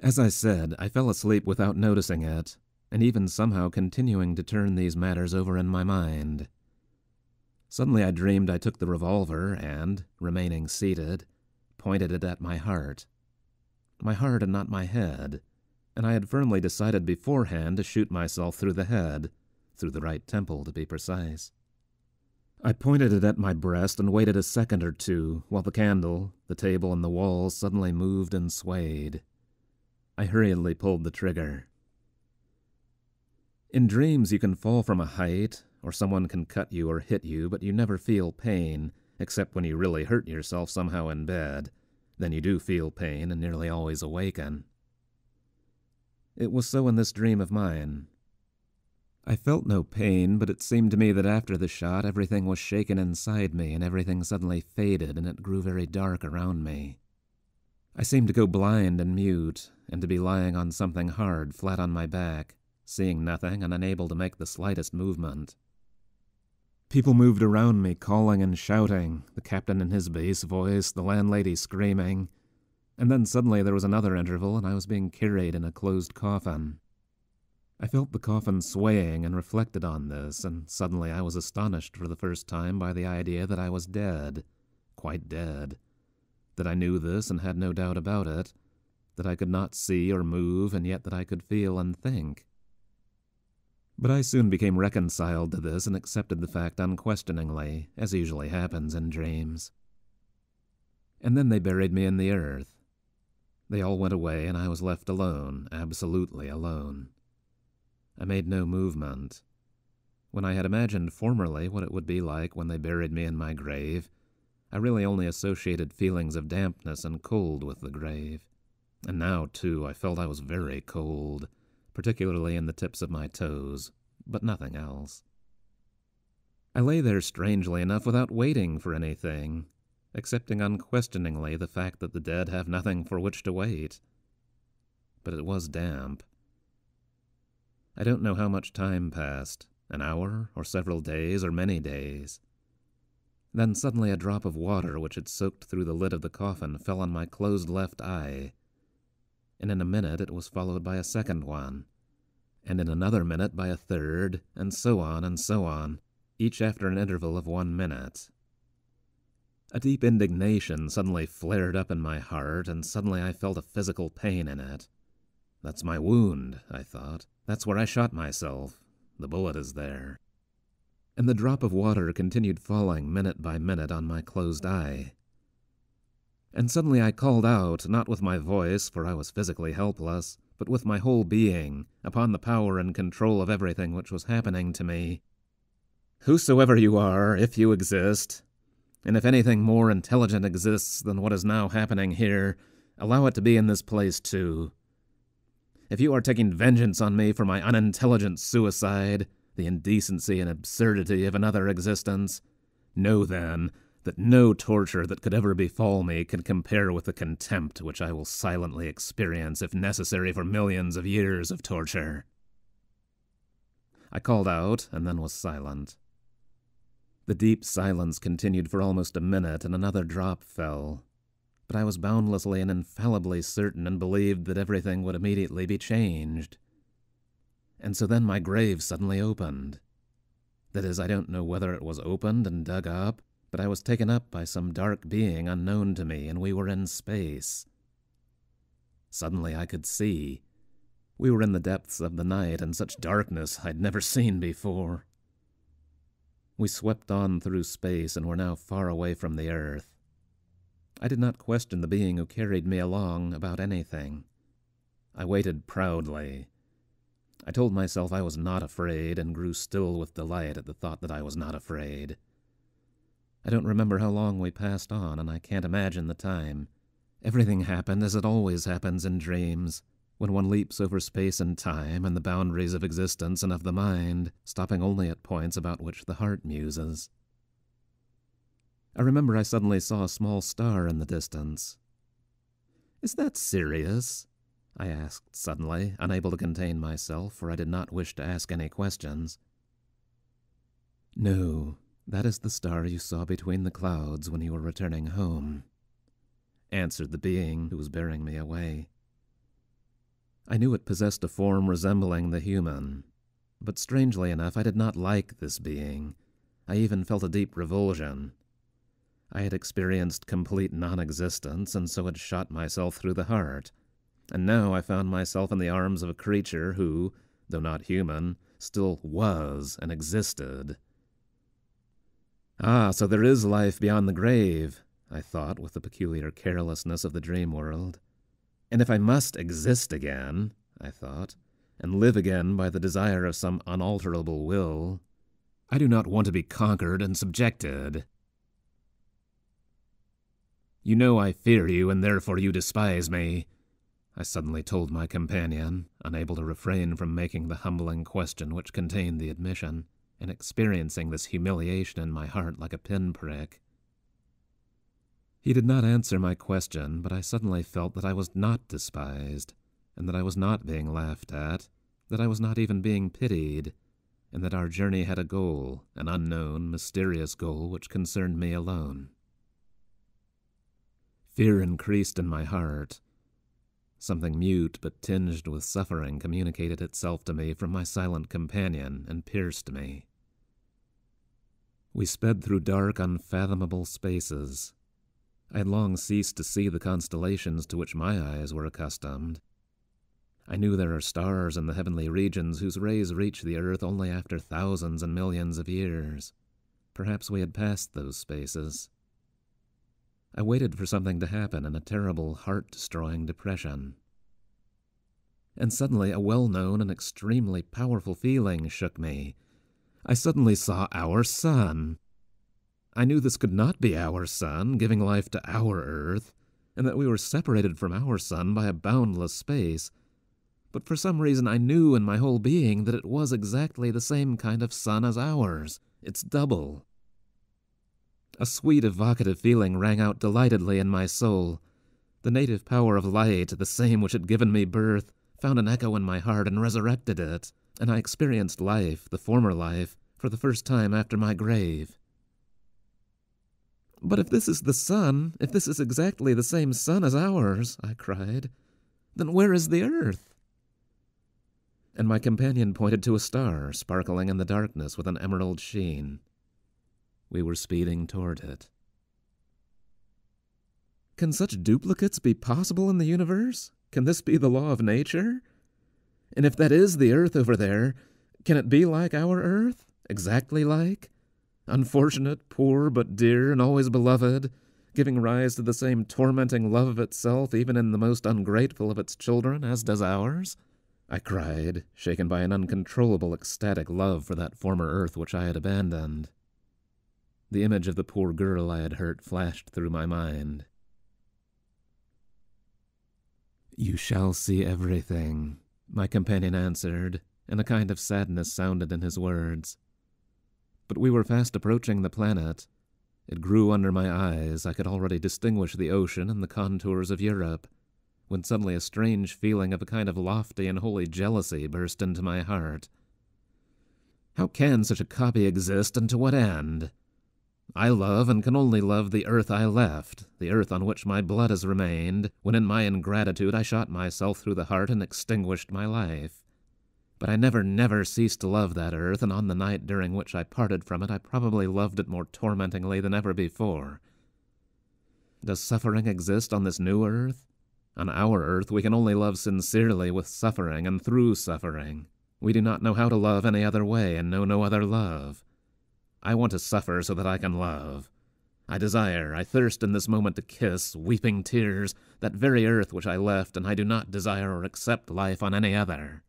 As I said, I fell asleep without noticing it, and even somehow continuing to turn these matters over in my mind. Suddenly I dreamed I took the revolver and, remaining seated, pointed it at my heart. My heart and not my head, and I had firmly decided beforehand to shoot myself through the head, through the right temple to be precise. I pointed it at my breast and waited a second or two while the candle, the table, and the walls suddenly moved and swayed. I hurriedly pulled the trigger. In dreams you can fall from a height, or someone can cut you or hit you, but you never feel pain, except when you really hurt yourself somehow in bed. Then you do feel pain and nearly always awaken. It was so in this dream of mine. I felt no pain, but it seemed to me that after the shot everything was shaken inside me and everything suddenly faded and it grew very dark around me. I seemed to go blind and mute, and to be lying on something hard flat on my back, seeing nothing and unable to make the slightest movement. People moved around me, calling and shouting, the captain in his bass voice, the landlady screaming, and then suddenly there was another interval and I was being carried in a closed coffin. I felt the coffin swaying and reflected on this, and suddenly I was astonished for the first time by the idea that I was dead, quite dead, that I knew this and had no doubt about it, that I could not see or move, and yet that I could feel and think. But I soon became reconciled to this and accepted the fact unquestioningly, as usually happens in dreams. And then they buried me in the earth. They all went away and I was left alone, absolutely alone. I made no movement. When I had imagined formerly what it would be like when they buried me in my grave, I really only associated feelings of dampness and cold with the grave. And now, too, I felt I was very cold, particularly in the tips of my toes, but nothing else. I lay there strangely enough without waiting for anything, accepting unquestioningly the fact that the dead have nothing for which to wait. But it was damp. I don't know how much time passed, an hour, or several days, or many days. Then suddenly a drop of water which had soaked through the lid of the coffin fell on my closed left eye, and in a minute it was followed by a second one, and in another minute by a third, and so on, each after an interval of 1 minute. A deep indignation suddenly flared up in my heart, and suddenly I felt a physical pain in it. That's my wound, I thought. That's where I shot myself. The bullet is there. And the drop of water continued falling minute by minute on my closed eye. And suddenly I called out, not with my voice, for I was physically helpless, but with my whole being, upon the power and control of everything which was happening to me. Whosoever you are, if you exist, and if anything more intelligent exists than what is now happening here, allow it to be in this place too. If you are taking vengeance on me for my unintelligent suicide, the indecency and absurdity of another existence, know then that no torture that could ever befall me can compare with the contempt which I will silently experience if necessary for millions of years of torture. I called out and then was silent. The deep silence continued for almost a minute and another drop fell. But I was boundlessly and infallibly certain and believed that everything would immediately be changed. And so then my grave suddenly opened. That is, I don't know whether it was opened and dug up, but I was taken up by some dark being unknown to me, and we were in space. Suddenly I could see. We were in the depths of the night, and such darkness I'd never seen before. We swept on through space and were now far away from the earth. I did not question the being who carried me along about anything. I waited proudly. I told myself I was not afraid and grew still with delight at the thought that I was not afraid. I don't remember how long we passed on, and I can't imagine the time. Everything happened as it always happens in dreams, when one leaps over space and time and the boundaries of existence and of the mind, stopping only at points about which the heart muses. I remember I suddenly saw a small star in the distance. "Is that serious?" I asked suddenly, unable to contain myself, for I did not wish to ask any questions. "No, that is the star you saw between the clouds when you were returning home," answered the being who was bearing me away. I knew it possessed a form resembling the human, but strangely enough I did not like this being. I even felt a deep revulsion. I had experienced complete non-existence, and so had shot myself through the heart. And now I found myself in the arms of a creature who, though not human, still was and existed. Ah, so there is life beyond the grave, I thought with the peculiar carelessness of the dream world. And if I must exist again, I thought, and live again by the desire of some unalterable will, I do not want to be conquered and subjected. You know I fear you, and therefore you despise me, I suddenly told my companion, unable to refrain from making the humbling question which contained the admission, and experiencing this humiliation in my heart like a pinprick. He did not answer my question, but I suddenly felt that I was not despised, and that I was not being laughed at, that I was not even being pitied, and that our journey had a goal, an unknown, mysterious goal which concerned me alone. Fear increased in my heart. Something mute but tinged with suffering communicated itself to me from my silent companion and pierced me. We sped through dark, unfathomable spaces. I had long ceased to see the constellations to which my eyes were accustomed. I knew there are stars in the heavenly regions whose rays reach the earth only after thousands and millions of years. Perhaps we had passed those spaces. I waited for something to happen in a terrible, heart-destroying depression. And suddenly a well-known and extremely powerful feeling shook me. I suddenly saw our sun. I knew this could not be our sun, giving life to our earth, and that we were separated from our sun by a boundless space. But for some reason I knew in my whole being that it was exactly the same kind of sun as ours, its double. A sweet, evocative feeling rang out delightedly in my soul. The native power of light, the same which had given me birth, found an echo in my heart and resurrected it, and I experienced life, the former life, for the first time after my grave. "But if this is the sun, if this is exactly the same sun as ours," I cried, "then where is the earth?" And my companion pointed to a star, sparkling in the darkness with an emerald sheen. We were speeding toward it. Can such duplicates be possible in the universe? Can this be the law of nature? And if that is the earth over there, can it be like our earth? Exactly like? Unfortunate, poor, but dear, and always beloved, giving rise to the same tormenting love of itself even in the most ungrateful of its children, as does ours? I cried, shaken by an uncontrollable ecstatic love for that former earth which I had abandoned. The image of the poor girl I had hurt flashed through my mind. "You shall see everything," my companion answered, and a kind of sadness sounded in his words. But we were fast approaching the planet. It grew under my eyes. I could already distinguish the ocean and the contours of Europe, when suddenly a strange feeling of a kind of lofty and holy jealousy burst into my heart. How can such a copy exist, and to what end? I love and can only love the earth I left, the earth on which my blood has remained, when in my ingratitude I shot myself through the heart and extinguished my life. But I never ceased to love that earth, and on the night during which I parted from it I probably loved it more tormentingly than ever before. Does suffering exist on this new earth? On our earth we can only love sincerely with suffering and through suffering. We do not know how to love any other way and know no other love. I want to suffer so that I can love. I thirst in this moment to kiss, weeping tears, that very earth which I left, and I do not desire or accept life on any other.